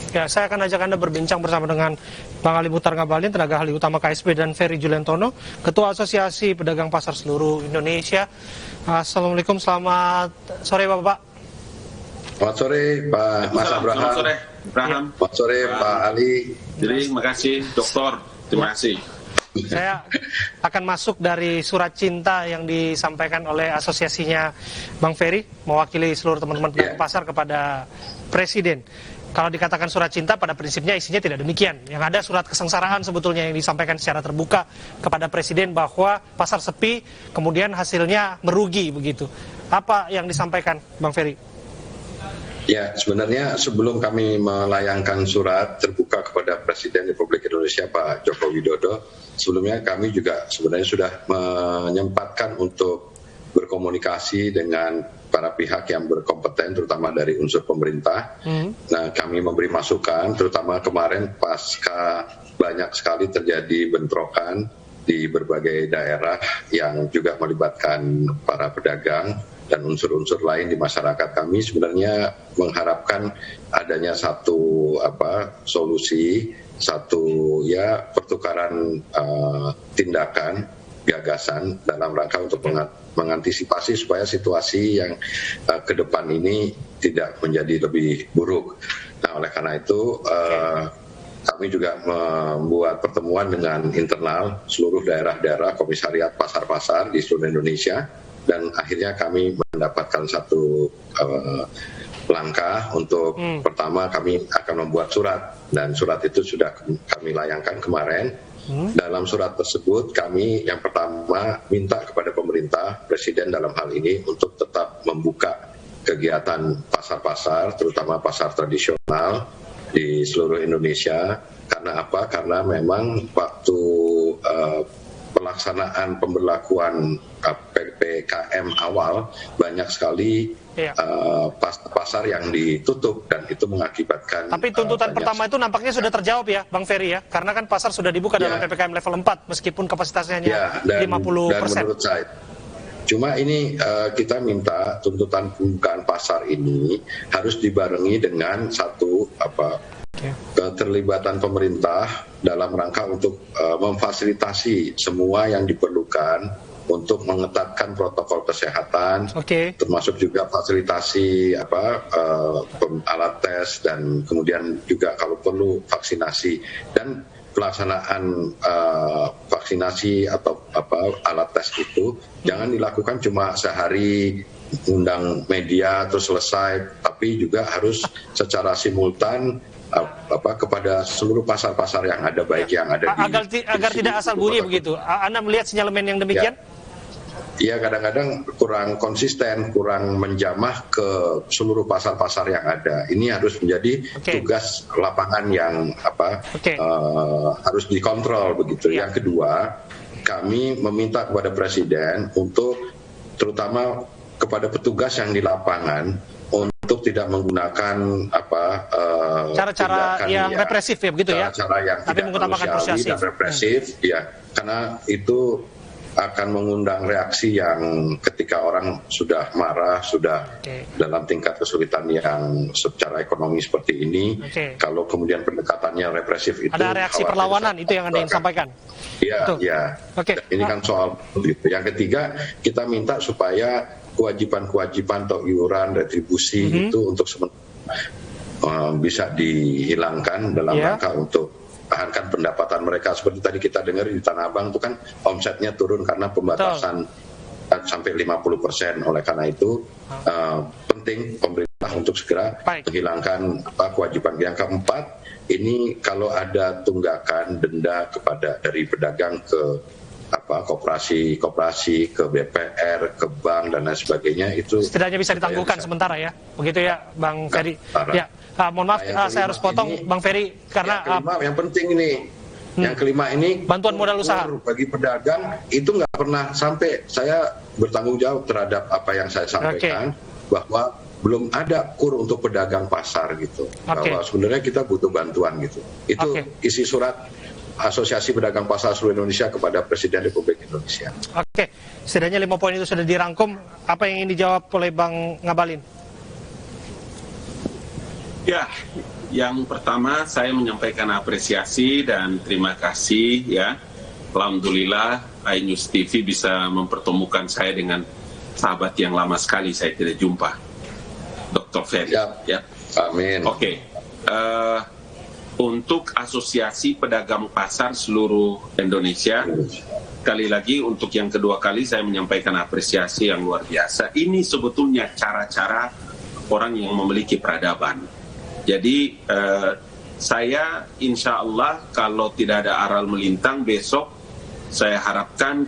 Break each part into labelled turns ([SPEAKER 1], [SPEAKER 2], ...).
[SPEAKER 1] Ya, saya akan ajak Anda berbincang bersama dengan Bang Ali Muchtar Ngabalin, tenaga ahli utama KSP, dan Ferry Juliantono, Ketua Asosiasi Pedagang Pasar Seluruh Indonesia. Assalamualaikum, selamat sore Bapak.
[SPEAKER 2] Selamat sore Pak Mas Abraham.
[SPEAKER 3] Selamat sore Abraham.
[SPEAKER 2] Selamat sore Pak Ali.
[SPEAKER 3] Jadi terima kasih Dokter. Terima kasih.
[SPEAKER 1] Saya akan masuk dari surat cinta yang disampaikan oleh asosiasinya Bang Ferry, mewakili seluruh teman-teman pedagang pasar kepada Presiden. Kalau dikatakan surat cinta, pada prinsipnya isinya tidak demikian. Yang ada surat kesengsaraan sebetulnya yang disampaikan secara terbuka kepada Presiden bahwa pasar sepi, kemudian hasilnya merugi begitu. Apa yang disampaikan Bang Ferry?
[SPEAKER 2] Ya, sebenarnya sebelum kami melayangkan surat terbuka kepada Presiden Republik Indonesia Pak Joko Widodo, sebelumnya kami juga sebenarnya sudah menyempatkan untuk berkomunikasi dengan para pihak yang berkompeten, terutama dari unsur pemerintah. Nah, kami memberi masukan, terutama kemarin pasca banyak sekali terjadi bentrokan di berbagai daerah yang juga melibatkan para pedagang dan unsur-unsur lain di masyarakat. Kami sebenarnya mengharapkan adanya satu solusi, satu pertukaran tindakan, gagasan dalam rangka untuk mengantisipasi supaya situasi yang ke depan ini tidak menjadi lebih buruk. Nah, oleh karena itu kami juga membuat pertemuan dengan internal seluruh daerah-daerah komisariat pasar-pasar di seluruh Indonesia, dan akhirnya kami mendapatkan satu langkah untuk pertama kami akan membuat surat, dan surat itu sudah kami layangkan kemarin. Dalam surat tersebut kami yang pertama minta kepada pemerintah, Presiden dalam hal ini, untuk tetap membuka kegiatan pasar-pasar, terutama pasar tradisional di seluruh Indonesia. Karena apa? Karena memang waktu pelaksanaan pemberlakuan PPKM awal banyak sekali pasar yang ditutup, dan itu mengakibatkan.
[SPEAKER 1] Tapi tuntutan pertama itu nampaknya sudah terjawab ya Bang Ferry ya, karena kan pasar sudah dibuka dalam PPKM level 4 meskipun kapasitasnya hanya 50%.
[SPEAKER 2] Dan menurut saya, cuma ini kita minta tuntutan pembukaan pasar ini harus dibarengi dengan satu keterlibatan pemerintah dalam rangka untuk memfasilitasi semua yang diperlukan untuk mengetatkan protokol kesehatan, termasuk juga fasilitasi alat tes, dan kemudian juga kalau perlu vaksinasi, dan pelaksanaan vaksinasi atau alat tes itu jangan dilakukan cuma sehari undang media terus selesai, tapi juga harus secara simultan kepada seluruh pasar-pasar yang ada, baik yang ada
[SPEAKER 1] agar tidak asal bunyi begitu. Anda melihat sinyalemen yang demikian?
[SPEAKER 2] Ya, kadang-kadang kurang konsisten, kurang menjamah ke seluruh pasar-pasar yang ada. Ini harus menjadi tugas lapangan yang harus dikontrol begitu. Yang kedua, kami meminta kepada Presiden untuk terutama kepada petugas yang di lapangan untuk tidak menggunakan
[SPEAKER 1] cara-cara yang represif ya begitu ya.
[SPEAKER 2] Cara-cara yang
[SPEAKER 1] tapi
[SPEAKER 2] tidak manusiawi dan represif, karena itu akan mengundang reaksi yang ketika orang sudah marah, sudah dalam tingkat kesulitan yang secara ekonomi seperti ini, kalau kemudian pendekatannya represif itu
[SPEAKER 1] ada reaksi perlawanan, itu yang Anda ingin sampaikan.
[SPEAKER 2] Iya. Ini kan soal itu. Yang ketiga, kita minta supaya kewajiban-kewajiban atau iuran retribusi itu untuk bisa dihilangkan dalam rangka untuk tahankan pendapatan mereka. Seperti tadi kita dengar di Tanah Abang itu kan omsetnya turun karena pembatasan sampai 50%. Oleh karena itu penting pemerintah untuk segera menghilangkan kewajiban. Yang keempat, ini kalau ada tunggakan denda dari pedagang ke koperasi, ke BPR, ke bank dan lain sebagainya, itu
[SPEAKER 1] setidaknya bisa ditangguhkan sementara ya, begitu ya Bang Ferry. Mohon maaf, saya harus potong Bang Ferry karena
[SPEAKER 2] yang penting ini, yang kelima ini
[SPEAKER 1] bantuan modal usaha
[SPEAKER 2] bagi pedagang itu nggak pernah sampai. Saya bertanggung jawab terhadap apa yang saya sampaikan, bahwa belum ada kur untuk pedagang pasar gitu. Bahwa sebenarnya kita butuh bantuan gitu. Itu isi surat Asosiasi Pedagang Pasar Seluruh Indonesia kepada Presiden Republik Indonesia.
[SPEAKER 1] Setidaknya 5 poin itu sudah dirangkum. Apa yang ingin dijawab oleh Bang Ngabalin?
[SPEAKER 3] Ya, Yang pertama saya menyampaikan apresiasi dan terima kasih ya. Alhamdulillah iNews TV bisa mempertemukan saya dengan sahabat yang lama sekali saya tidak jumpa, Dr. Ferry. Ya.
[SPEAKER 2] Amin.
[SPEAKER 3] Oke. Untuk Asosiasi Pedagang Pasar seluruh Indonesia, sekali lagi untuk yang kedua kali saya menyampaikan apresiasi yang luar biasa. Ini sebetulnya cara-cara orang yang memiliki peradaban. Jadi saya insya Allah kalau tidak ada aral melintang besok, saya harapkan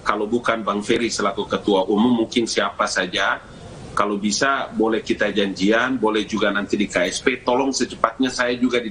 [SPEAKER 3] kalau bukan Bang Ferry selaku Ketua Umum, mungkin siapa saja, kalau bisa boleh kita janjian, boleh juga nanti di KSP, tolong secepatnya saya juga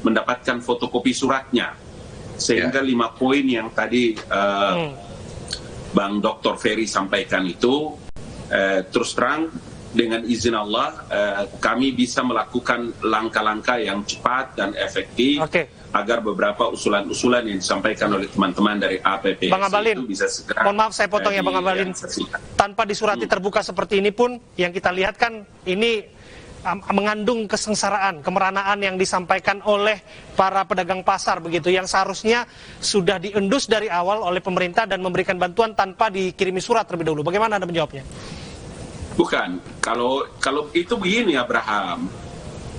[SPEAKER 3] mendapatkan fotokopi suratnya. Sehingga 5 poin yang tadi Bang Dr. Ferry sampaikan itu, terus terang dengan izin Allah, kami bisa melakukan langkah-langkah yang cepat dan efektif agar beberapa usulan-usulan yang disampaikan oleh teman-teman dari APPSI
[SPEAKER 1] Bang Abalin,
[SPEAKER 3] itu bisa segera.
[SPEAKER 1] mohon maaf saya potong ya Bang Abalin. Tanpa disurati terbuka seperti ini pun, yang kita lihat kan ini mengandung kesengsaraan, kemeranaan yang disampaikan oleh para pedagang pasar begitu, yang seharusnya sudah diendus dari awal oleh pemerintah dan memberikan bantuan tanpa dikirimi surat terlebih dahulu. Bagaimana Anda menjawabnya?
[SPEAKER 3] Bukan, kalau itu begini Abraham,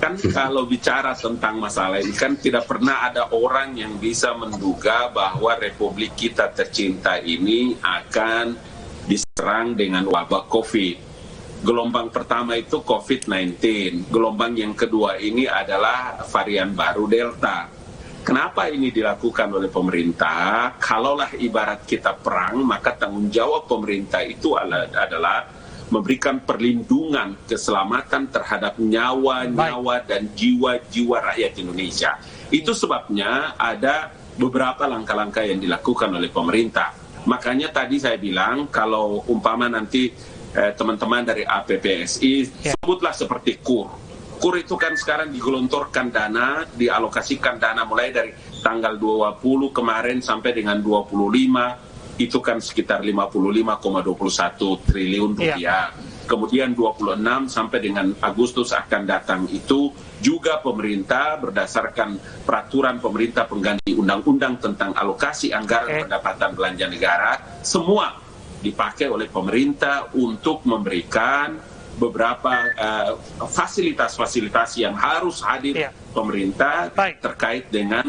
[SPEAKER 3] kan kalau bicara tentang masalah ini kan tidak pernah ada orang yang bisa menduga bahwa Republik kita tercinta ini akan diserang dengan wabah COVID. Gelombang pertama itu COVID-19, gelombang yang kedua ini adalah varian baru Delta. Kenapa ini dilakukan oleh pemerintah? Kalaulah ibarat kita perang, maka tanggung jawab pemerintah itu adalah memberikan perlindungan, keselamatan terhadap nyawa-nyawa dan jiwa-jiwa rakyat Indonesia. Itu sebabnya ada beberapa langkah-langkah yang dilakukan oleh pemerintah. Makanya tadi saya bilang kalau umpama nanti teman-teman dari APPSI sebutlah seperti KUR. KUR itu kan sekarang digelontorkan dana, dialokasikan dana mulai dari tanggal 20 kemarin sampai dengan 25, itu kan sekitar 55,21 triliun rupiah. Kemudian 26 sampai dengan Agustus akan datang itu juga pemerintah berdasarkan peraturan pemerintah pengganti undang-undang tentang alokasi anggaran pendapatan belanja negara, semua dipakai oleh pemerintah untuk memberikan beberapa fasilitas-fasilitas yang harus hadir pemerintah terkait dengan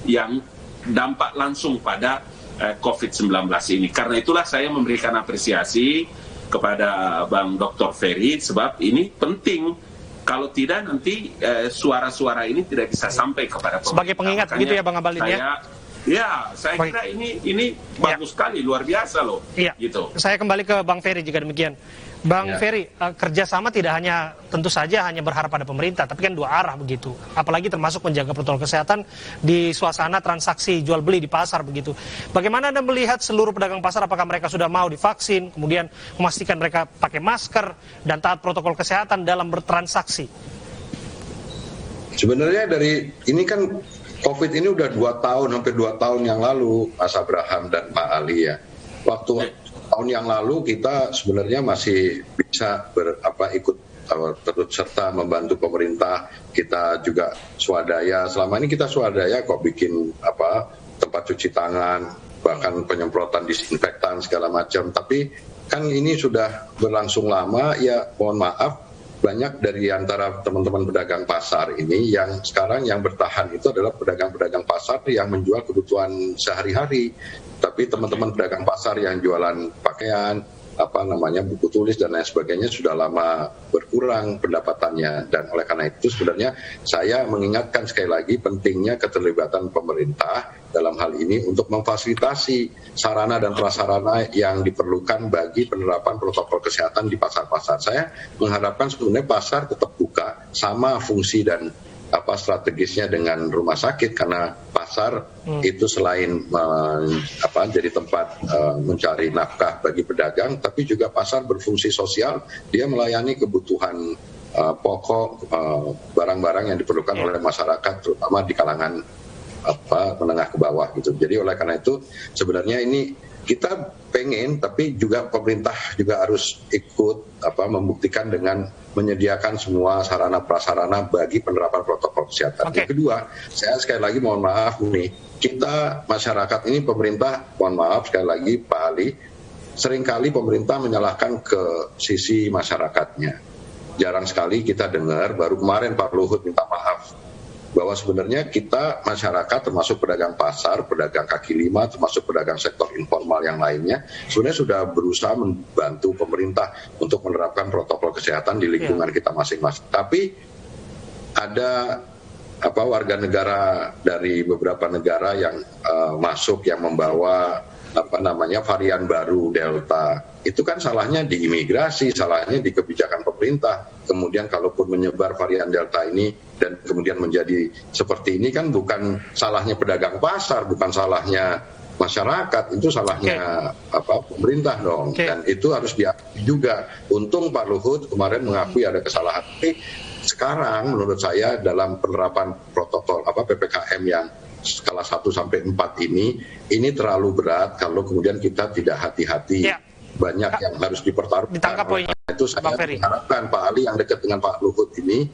[SPEAKER 3] yang dampak langsung pada COVID-19 ini. Karena itulah saya memberikan apresiasi kepada Bang Dr. Ferry, sebab ini penting. Kalau tidak nanti suara-suara ini tidak bisa sampai kepada pemerintah.
[SPEAKER 1] Sebagai pengingat begitu ya Bang Abalin ya?
[SPEAKER 3] Saya kira ini bagus sekali, luar biasa loh. Gitu.
[SPEAKER 1] Saya kembali ke Bang Ferry jika demikian. Bang Ferry, kerjasama tidak hanya tentu saja hanya berharap pada pemerintah, tapi kan dua arah begitu. Apalagi termasuk menjaga protokol kesehatan di suasana transaksi jual beli di pasar begitu. Bagaimana Anda melihat seluruh pedagang pasar? Apakah mereka sudah mau divaksin, kemudian memastikan mereka pakai masker dan taat protokol kesehatan dalam bertransaksi?
[SPEAKER 2] Sebenarnya dari ini kan COVID ini udah 2 tahun, hampir 2 tahun yang lalu, Mas Abraham dan Pak Ali ya. Waktu tahun yang lalu kita sebenarnya masih bisa ikut turut serta membantu pemerintah. Kita juga swadaya. Selama ini kita swadaya kok bikin tempat cuci tangan, bahkan penyemprotan disinfektan segala macam. Tapi kan ini sudah berlangsung lama ya, mohon maaf. Banyak dari antara teman-teman pedagang pasar ini yang sekarang yang bertahan itu adalah pedagang-pedagang pasar yang menjual kebutuhan sehari-hari. Tapi teman-teman pedagang pasar yang jualan pakaian, buku tulis dan lain sebagainya sudah lama berkurang pendapatannya. Dan oleh karena itu sebenarnya saya mengingatkan sekali lagi pentingnya keterlibatan pemerintah dalam hal ini untuk memfasilitasi sarana dan prasarana yang diperlukan bagi penerapan protokol kesehatan di pasar-pasar. Saya mengharapkan sebenarnya pasar tetap buka, sama fungsi dan strategisnya dengan rumah sakit, karena pasar itu selain jadi tempat mencari nafkah bagi pedagang, tapi juga pasar berfungsi sosial. Dia melayani kebutuhan pokok, barang-barang yang diperlukan oleh masyarakat, terutama di kalangan menengah ke bawah gitu. Jadi oleh karena itu sebenarnya ini kita pengen, tapi juga pemerintah juga harus ikut membuktikan dengan menyediakan semua sarana prasarana bagi penerapan protokol kesehatan.
[SPEAKER 1] Okay.
[SPEAKER 2] Yang kedua, saya sekali lagi mohon maaf nih, kita masyarakat ini pemerintah, mohon maaf sekali lagi Pak Ali, seringkali pemerintah menyalahkan ke sisi masyarakatnya. Jarang sekali kita dengar, baru kemarin Pak Luhut minta maaf bahwa sebenarnya kita masyarakat termasuk pedagang pasar, pedagang kaki lima, termasuk pedagang sektor informal yang lainnya sebenarnya sudah berusaha membantu pemerintah untuk menerapkan protokol kesehatan di lingkungan kita masing-masing. Tapi ada warga negara dari beberapa negara yang masuk yang membawa varian baru Delta. Itu kan salahnya di imigrasi, salahnya di kebijakan pemerintah. Kemudian kalaupun menyebar varian Delta ini dan kemudian menjadi seperti ini kan bukan salahnya pedagang pasar, bukan salahnya masyarakat, itu salahnya pemerintah dong. Dan itu harus diakui juga. Untung Pak Luhut kemarin mengakui ada kesalahan. Tapi sekarang menurut saya dalam penerapan protokol PPKM yang skala 1 sampai 4 ini terlalu berat kalau kemudian kita tidak hati-hati. Banyak yang harus dipertaruhkan.
[SPEAKER 1] Ditangkap poinnya.
[SPEAKER 2] Itu saya mengharapkan Pak Ali yang dekat dengan Pak Luhut ini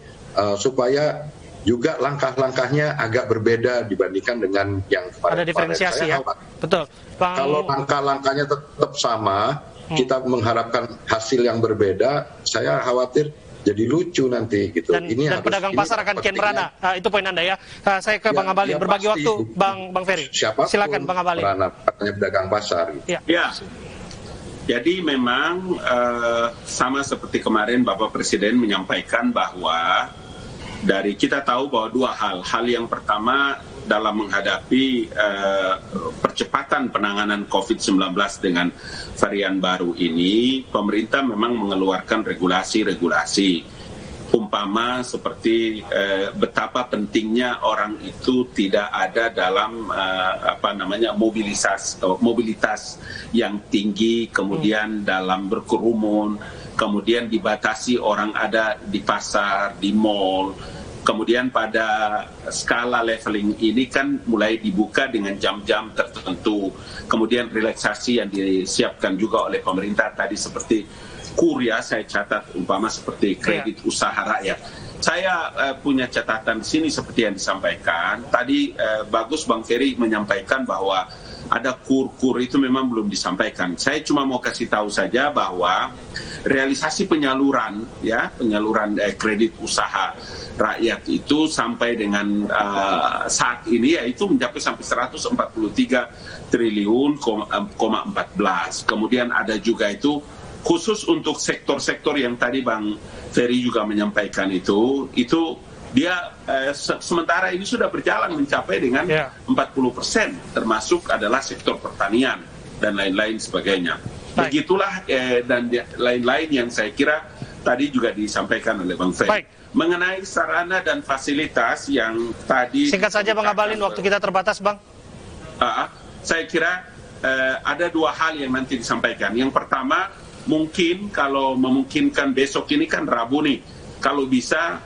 [SPEAKER 2] supaya juga langkah-langkahnya agak berbeda dibandingkan dengan yang kemarin.
[SPEAKER 1] Ada diferensiasi ya. Betul.
[SPEAKER 2] Kalau langkah-langkahnya tetap sama, kita mengharapkan hasil yang berbeda, saya khawatir jadi lucu nanti gitu.
[SPEAKER 1] Dan pedagang pasar akan kian merana. Itu poin Anda ya. Saya ke Bang Abalin berbagi waktu, Bang Ferry. Silakan Bang Abalin.
[SPEAKER 2] Katanya pedagang pasar. Gitu.
[SPEAKER 3] Ya. Jadi memang sama seperti kemarin Bapak Presiden menyampaikan bahwa dari kita tahu bahwa dua hal. Hal yang pertama dalam menghadapi percepatan penanganan COVID-19 dengan varian baru ini, pemerintah memang mengeluarkan regulasi-regulasi. Umpama seperti betapa pentingnya orang itu tidak ada dalam mobilitas yang tinggi, kemudian dalam berkerumun, kemudian dibatasi orang ada di pasar, di mall. Kemudian pada skala leveling ini kan mulai dibuka dengan jam-jam tertentu. Kemudian relaksasi yang disiapkan juga oleh pemerintah tadi seperti KUR saya catat umpama seperti kredit usaha rakyat. Saya punya catatan di sini seperti yang disampaikan. Tadi bagus Bang Ferry menyampaikan bahwa ada KUR itu memang belum disampaikan. Saya cuma mau kasih tahu saja bahwa realisasi penyaluran kredit usaha rakyat itu sampai dengan saat ini yaitu mencapai sampai 143 triliun, 14. Kemudian ada juga itu khusus untuk sektor-sektor yang tadi Bang Ferry juga menyampaikan itu dia sementara ini sudah berjalan mencapai dengan 40%, termasuk adalah sektor pertanian dan lain-lain sebagainya. Begitulah dan lain-lain yang saya kira tadi juga disampaikan oleh Bang Ferry. Mengenai sarana dan fasilitas yang tadi...
[SPEAKER 1] Singkat saja Bang Abalin, waktu kita terbatas Bang.
[SPEAKER 3] Saya kira ada dua hal yang nanti disampaikan. Yang pertama, mungkin kalau memungkinkan besok ini kan Rabu nih, kalau bisa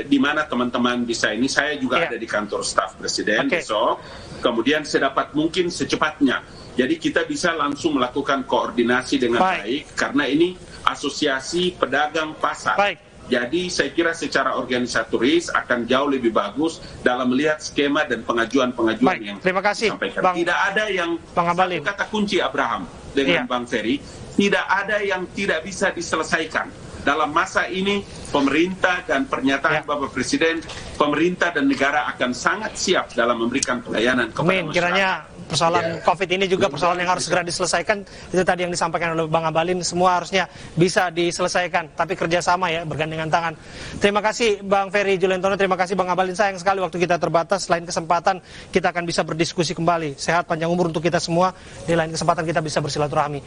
[SPEAKER 3] di mana teman-teman bisa ini, saya juga ada di kantor staf Presiden besok, kemudian sedapat mungkin secepatnya. Jadi kita bisa langsung melakukan koordinasi dengan baik, karena ini asosiasi pedagang pasar. Jadi saya kira secara organisatoris akan jauh lebih bagus dalam melihat skema dan pengajuan-pengajuan yang disampaikan. Tidak ada yang, satu kata kunci Abraham dengan Bang Ferry, tidak ada yang tidak bisa diselesaikan. Dalam masa ini, pemerintah dan pernyataan Bapak Presiden, pemerintah dan negara akan sangat siap dalam memberikan pelayanan kepada masyarakat.
[SPEAKER 1] Kiranya persoalan COVID ini juga persoalan yang harus segera diselesaikan. Itu tadi yang disampaikan oleh Bang Abalin, semua harusnya bisa diselesaikan, tapi kerjasama ya, bergandengan tangan. Terima kasih Bang Ferry Juliantono, terima kasih Bang Abalin. Sayang sekali waktu kita terbatas, lain kesempatan kita akan bisa berdiskusi kembali. Sehat, panjang umur untuk kita semua, di lain kesempatan kita bisa bersilaturahmi.